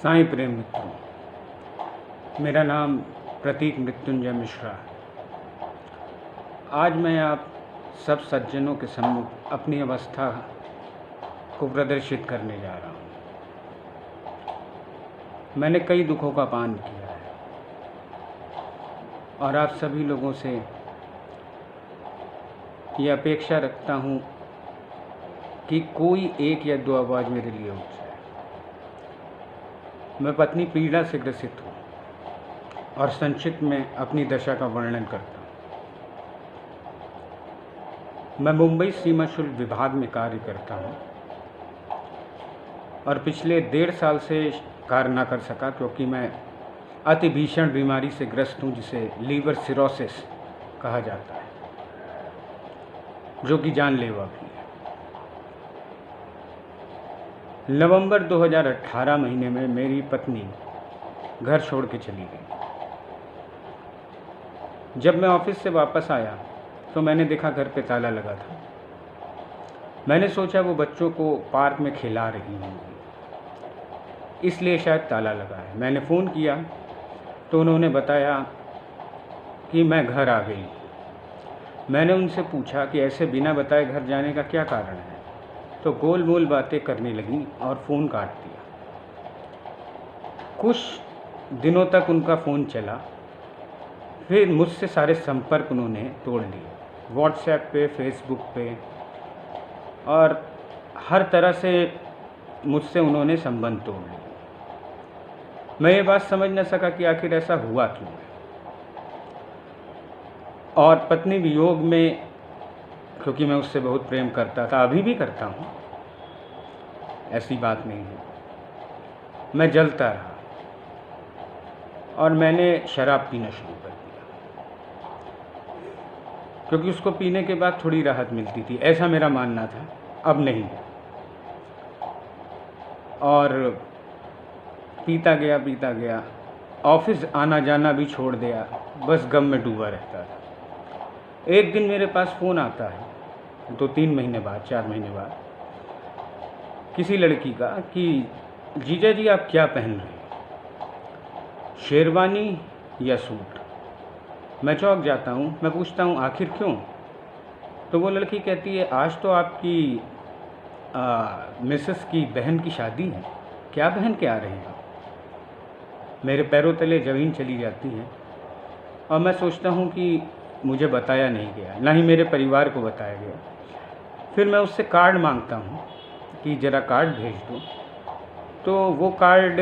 साईं प्रेम मित्रों, मेरा नाम प्रतीक मृत्युंजय मिश्रा है। आज मैं आप सब सज्जनों के सम्मुख अपनी अवस्था को प्रदर्शित करने जा रहा हूँ। मैंने कई दुखों का पान किया है और आप सभी लोगों से ये अपेक्षा रखता हूँ कि कोई एक या दो आवाज़ मेरे लिए उठ जाए। मैं पत्नी पीड़ा से ग्रसित हूँ और संक्षिप्त में अपनी दशा का वर्णन करता हूँ। मैं मुंबई सीमा शुल्क विभाग में कार्य करता हूँ और पिछले 1.5 साल से कार्य ना कर सका क्योंकि मैं अति भीषण बीमारी से ग्रस्त हूँ जिसे लीवर सिरोसिस कहा जाता है, जो कि जानलेवा भी है। नवंबर 2018 महीने में मेरी पत्नी घर छोड़ के चली गई। जब मैं ऑफिस से वापस आया तो मैंने देखा घर पे ताला लगा था। मैंने सोचा वो बच्चों को पार्क में खिला रही होंगी, इसलिए शायद ताला लगा है। मैंने फ़ोन किया तो उन्होंने बताया कि मैं घर आ गई। मैंने उनसे पूछा कि ऐसे बिना बताए घर जाने का क्या कारण है, तो गोल मोल बातें करने लगी और फ़ोन काट दिया। कुछ दिनों तक उनका फ़ोन चला, फिर मुझसे सारे संपर्क उन्होंने तोड़ लिए, व्हाट्सएप पे, फेसबुक पे, और हर तरह से मुझसे उन्होंने संबंध तोड़ लिए। मैं ये बात समझ न सका कि आखिर ऐसा हुआ क्यों है। और पत्नी वियोग में, क्योंकि मैं उससे बहुत प्रेम करता था, अभी भी करता हूँ, ऐसी बात नहीं है, मैं जलता रहा और मैंने शराब पीना शुरू कर दिया क्योंकि उसको पीने के बाद थोड़ी राहत मिलती थी, ऐसा मेरा मानना था। अब नहीं है। और पीता गया, ऑफिस आना जाना भी छोड़ दिया, बस गम में डूबा रहता था। एक दिन मेरे पास फ़ोन आता है 2-3 महीने बाद, 4 महीने बाद, किसी लड़की का कि जीजा जी आप क्या पहन रहे हैं, शेरवानी या सूट। मैं चौंक जाता हूँ। मैं पूछता हूँ आखिर क्यों? तो वो लड़की कहती है आज तो आपकी मिसेस की बहन की शादी है, क्या पहन के आ रहे हैं आप? मेरे पैरों तले ज़मीन चली जाती है और मैं सोचता हूँ कि मुझे बताया नहीं गया, ना ही मेरे परिवार को बताया गया। फिर मैं उससे कार्ड मांगता हूँ कि ज़रा कार्ड भेज दो, तो वो कार्ड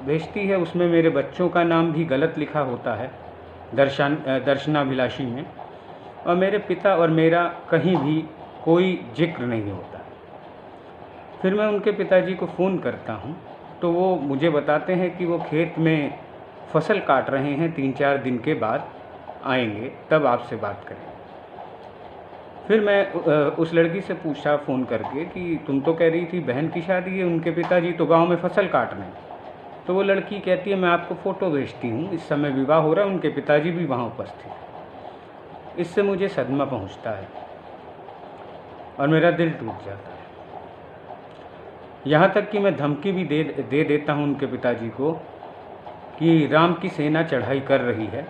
भेजती है। उसमें मेरे बच्चों का नाम भी गलत लिखा होता है, दर्शनाभिलाषी में, और मेरे पिता और मेरा कहीं भी कोई जिक्र नहीं होता है। फिर मैं उनके पिताजी को फ़ोन करता हूँ तो वो मुझे बताते हैं कि वो खेत में फसल काट रहे हैं, 3-4 दिन के बाद आएंगे, तब आपसे बात करें। फिर मैं उस लड़की से पूछा फ़ोन करके कि तुम तो कह रही थी बहन की शादी है, उनके पिताजी तो गांव में फसल काट रहे हैं। तो वो लड़की कहती है मैं आपको फ़ोटो भेजती हूँ, इस समय विवाह हो रहा है, उनके पिताजी भी वहाँ उपस्थित। इससे मुझे सदमा पहुँचता है और मेरा दिल टूट जाता है। यहाँ तक कि मैं धमकी भी दे देता हूँ उनके पिताजी को कि राम की सेना चढ़ाई कर रही है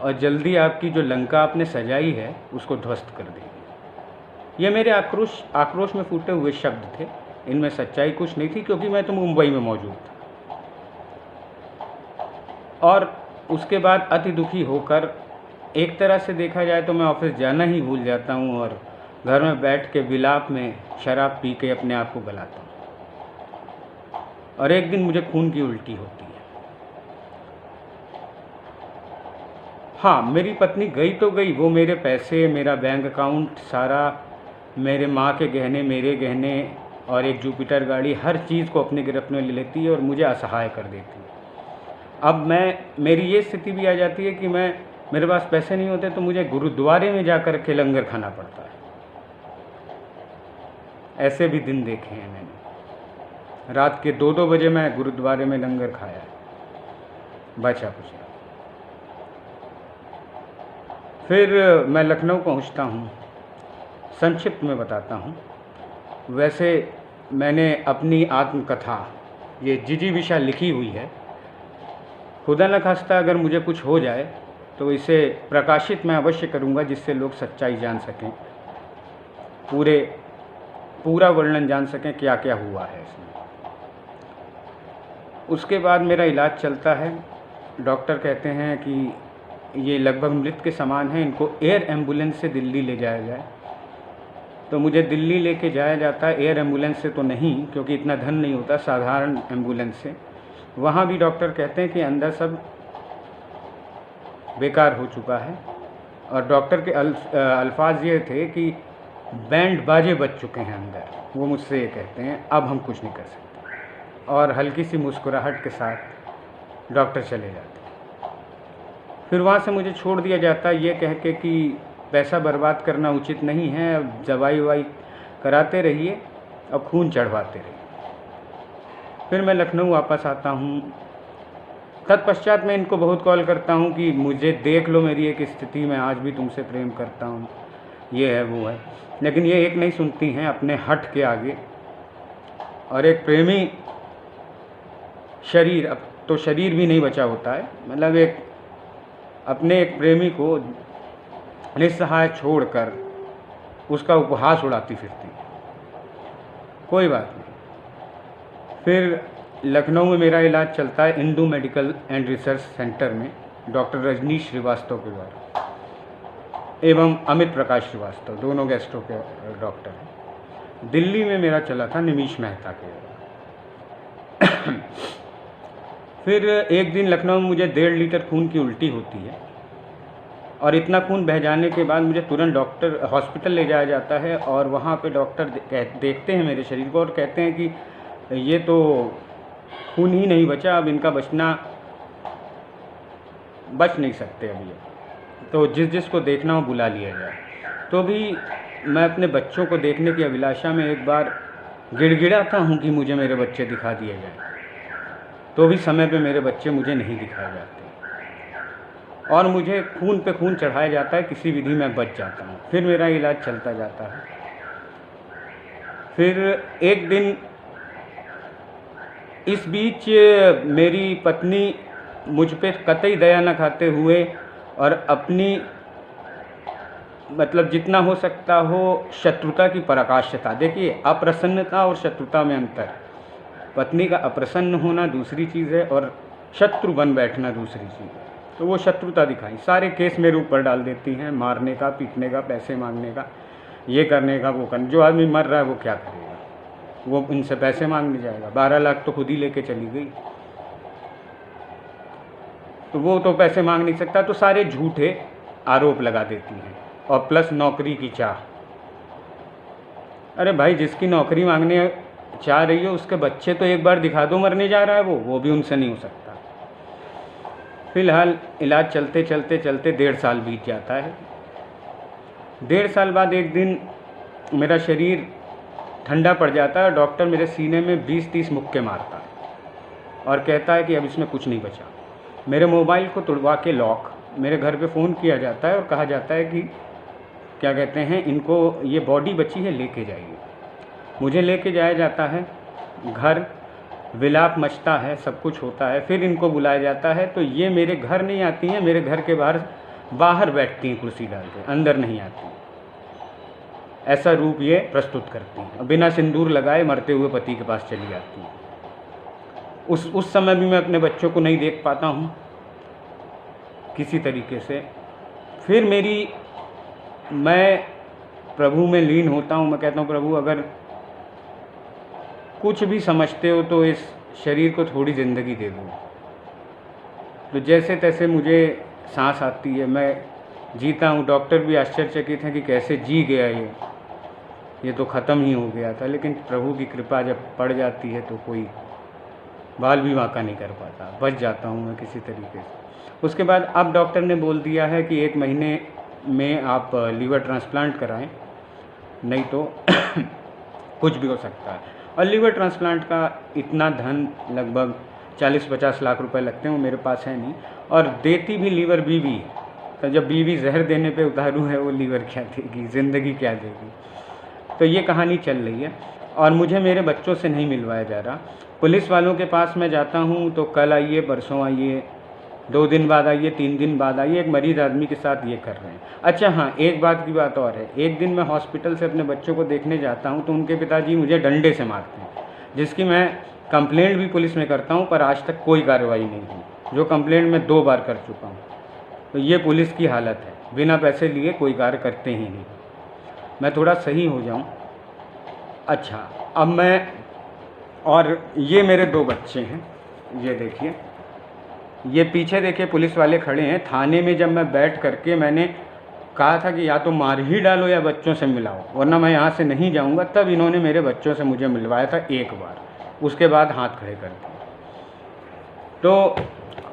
और जल्दी आपकी जो लंका आपने सजाई है उसको ध्वस्त कर देगी। ये मेरे आक्रोश में फूटे हुए शब्द थे, इनमें सच्चाई कुछ नहीं थी क्योंकि मैं तो मुंबई में मौजूद था। और उसके बाद अति दुखी होकर, एक तरह से देखा जाए तो मैं ऑफिस जाना ही भूल जाता हूँ और घर में बैठ के विलाप में शराब पी के अपने आप को गलाता हूँ। और एक दिन मुझे खून की उल्टी होती है। हाँ, मेरी पत्नी गई तो गई, वो मेरे पैसे, मेरा बैंक अकाउंट सारा, मेरे माँ के गहने, मेरे गहने और एक जुपिटर गाड़ी, हर चीज़ को अपने गिरफ्त में ले लेती है और मुझे असहाय कर देती है। अब मेरी ये स्थिति भी आ जाती है कि मेरे पास पैसे नहीं होते तो मुझे गुरुद्वारे में जाकर के लंगर खाना पड़ता है। ऐसे भी दिन देखे हैं मैंने। रात के 2-2 बजे मैं गुरुद्वारे में लंगर खाया है, बचा कुछ। फिर मैं लखनऊ पहुंचता हूं। संक्षिप्त में बताता हूं। वैसे मैंने अपनी आत्मकथा ये जिजीविषा लिखी हुई है। खुदा न खास्ता अगर मुझे कुछ हो जाए तो इसे प्रकाशित मैं अवश्य करूँगा, जिससे लोग सच्चाई जान सकें, पूरा वर्णन जान सकें क्या क्या हुआ है इसमें। उसके बाद मेरा इलाज चलता है। डॉक्टर कहते हैं कि ये लगभग मृत के समान है, इनको एयर एम्बुलेंस से दिल्ली ले जाया जाए। तो मुझे दिल्ली लेके जाया जाता है, एयर एम्बुलेंस से तो नहीं, क्योंकि इतना धन नहीं होता, साधारण एम्बुलेंस से। वहाँ भी डॉक्टर कहते हैं कि अंदर सब बेकार हो चुका है, और डॉक्टर के अल्फाज ये थे कि बैंड बाजे बज चुके हैं अंदर। वो मुझसे ये कहते हैं अब हम कुछ नहीं कर सकते, और हल्की सी मुस्कुराहट के साथ डॉक्टर चले जाते हैं। फिर वहाँ से मुझे छोड़ दिया जाता है ये कह के कि पैसा बर्बाद करना उचित नहीं है, अब दवाई ववाई कराते रहिए और खून चढ़वाते रहिए। फिर मैं लखनऊ वापस आता हूँ। तत्पश्चात मैं इनको बहुत कॉल करता हूँ कि मुझे देख लो, मेरी एक स्थिति, मैं आज भी तुमसे प्रेम करता हूँ, ये है वो है, लेकिन ये एक नहीं सुनती हैं अपने हठ के आगे। और एक प्रेमी शरीर, अब तो शरीर भी नहीं बचा होता है, मतलब एक प्रेमी को निस्सहाय छोड़कर उसका उपहास उड़ाती फिरती। कोई बात नहीं। फिर लखनऊ में मेरा इलाज चलता है Indu medical and research centre में, डॉक्टर रजनीश श्रीवास्तव के द्वारा, एवं अमित प्रकाश श्रीवास्तव, दोनों गैस्ट्रो के डॉक्टर हैं। दिल्ली में मेरा चला था निमिष मेहता के द्वारा। फिर एक दिन लखनऊ में मुझे 1.5 लीटर खून की उल्टी होती है, और इतना खून बह जाने के बाद मुझे तुरंत हॉस्पिटल ले जाया जाता है। और वहाँ पे डॉक्टर देखते हैं मेरे शरीर को और कहते हैं कि ये तो खून ही नहीं बचा, अब इनका बच नहीं सकते अभी, तो जिसको देखना हो बुला लिया जाए। तो भी मैं अपने बच्चों को देखने की अभिलाषा में एक बार गिड़गिड़ाता हूँ कि मुझे मेरे बच्चे दिखा दिए जाए, तो भी समय पे मेरे बच्चे मुझे नहीं दिखाए जाते, और मुझे खून पे खून चढ़ाया जाता है, किसी विधि में बच जाता हूँ। फिर मेरा इलाज चलता जाता है। फिर एक दिन इस बीच मेरी पत्नी मुझ पे कतई दया न खाते हुए और अपनी मतलब जितना हो सकता हो शत्रुता की पराकाष्ठता, देखिए अप्रसन्नता और शत्रुता में अंतर। पत्नी का अप्रसन्न होना दूसरी चीज़ है और शत्रु बन बैठना दूसरी चीज़ है। तो वो शत्रुता दिखाई, सारे केस मेरे ऊपर डाल देती हैं, मारने का, पीटने का, पैसे मांगने का, ये करने का, वो करने। जो आदमी मर रहा है वो क्या करेगा, वो इनसे पैसे मांगने जाएगा। 12 लाख तो खुद ही लेके चली गई, तो वो तो पैसे मांग नहीं सकता, तो सारे झूठे आरोप लगा देती हैं, और प्लस नौकरी की चाह। अरे भाई, जिसकी नौकरी मांगने चाह रही है उसके बच्चे तो एक बार दिखा दो, मरने जा रहा है वो भी उनसे नहीं हो सकता। फिलहाल इलाज चलते चलते 1.5 साल बीत जाता है। 1.5 साल बाद एक दिन मेरा शरीर ठंडा पड़ जाता है, डॉक्टर मेरे सीने में 20-30 मुक्के मारता है और कहता है कि अब इसमें कुछ नहीं बचा। मेरे मोबाइल को तुड़वा के लॉक, मेरे घर पे फ़ोन किया जाता है और कहा जाता है कि क्या कहते हैं, इनको ये बॉडी बची है, लेके जाइए। मुझे लेके जाया जाता है घर, विलाप मचता है, सब कुछ होता है। फिर इनको बुलाया जाता है, तो ये मेरे घर नहीं आती हैं, मेरे घर के बाहर बैठती हैं कुर्सी डाल के, अंदर नहीं आती। ऐसा रूप ये प्रस्तुत करती हैं, बिना सिंदूर लगाए मरते हुए पति के पास चली जाती हैं। उस समय भी मैं अपने बच्चों को नहीं देख पाता हूँ किसी तरीके से। फिर मैं प्रभु में लीन होता हूँ। मैं कहता हूँ, प्रभु अगर कुछ भी समझते हो तो इस शरीर को थोड़ी ज़िंदगी दे दो। तो जैसे तैसे मुझे सांस आती है, मैं जीता हूँ। डॉक्टर भी आश्चर्यचकित हैं कि कैसे जी गया ये तो ख़त्म ही हो गया था। लेकिन प्रभु की कृपा जब पड़ जाती है तो कोई बाल भी वाका नहीं कर पाता, बच जाता हूँ मैं किसी तरीके से। उसके बाद अब डॉक्टर ने बोल दिया है कि 1 महीने में आप लीवर ट्रांसप्लांट कराएं, नहीं तो कुछ भी हो सकता है। और लीवर ट्रांसप्लांट का इतना धन लगभग 40-50 लाख रुपए लगते हैं, वो मेरे पास है नहीं। और देती भी लीवर बीवी है, तो जब बीवी जहर देने पे उतारू है, वो लीवर क्या देगी, ज़िंदगी क्या देगी। तो ये कहानी चल रही है और मुझे मेरे बच्चों से नहीं मिलवाया जा रहा। पुलिस वालों के पास मैं जाता हूँ तो कल आइए, परसों आइए, 2 दिन बाद आइए, 3 दिन बाद आइए, एक मरीज़ आदमी के साथ ये कर रहे हैं। अच्छा हाँ, एक बात और है, एक दिन मैं हॉस्पिटल से अपने बच्चों को देखने जाता हूँ तो उनके पिताजी मुझे डंडे से मारते हैं, जिसकी मैं कंप्लेंट भी पुलिस में करता हूँ, पर आज तक कोई कार्रवाई नहीं हुई, जो कंप्लेंट मैं 2 बार कर चुका हूँ। तो ये पुलिस की हालत है, बिना पैसे लिए कोई कार्य करते ही नहीं। मैं थोड़ा सही हो जाऊँ। अच्छा, अब मैं, और ये मेरे 2 बच्चे हैं, ये देखिए, ये पीछे देखिए पुलिस वाले खड़े हैं। थाने में जब मैं बैठ करके मैंने कहा था कि या तो मार ही डालो या बच्चों से मिलाओ, वरना मैं यहाँ से नहीं जाऊँगा, तब इन्होंने मेरे बच्चों से मुझे मिलवाया था एक बार, उसके बाद हाथ खड़े कर दिए। तो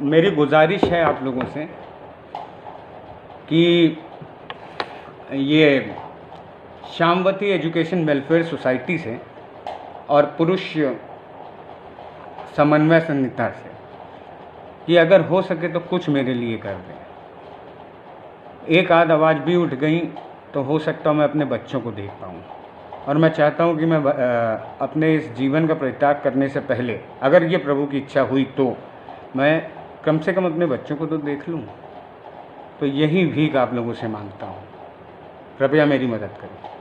मेरी गुजारिश है आप लोगों से कि ये श्यामवती एजुकेशन वेलफेयर सोसाइटी से और पुरुष समन्वय संहिता से कि अगर हो सके तो कुछ मेरे लिए कर दें। एक आध आवाज़ भी उठ गई तो हो सकता है मैं अपने बच्चों को देख पाऊँ। और मैं चाहता हूँ कि मैं अपने इस जीवन का परित्याग करने से पहले, अगर ये प्रभु की इच्छा हुई तो मैं कम से कम अपने बच्चों को तो देख लूँ। तो यही भीख आप लोगों से मांगता हूँ, कृपया मेरी मदद करें।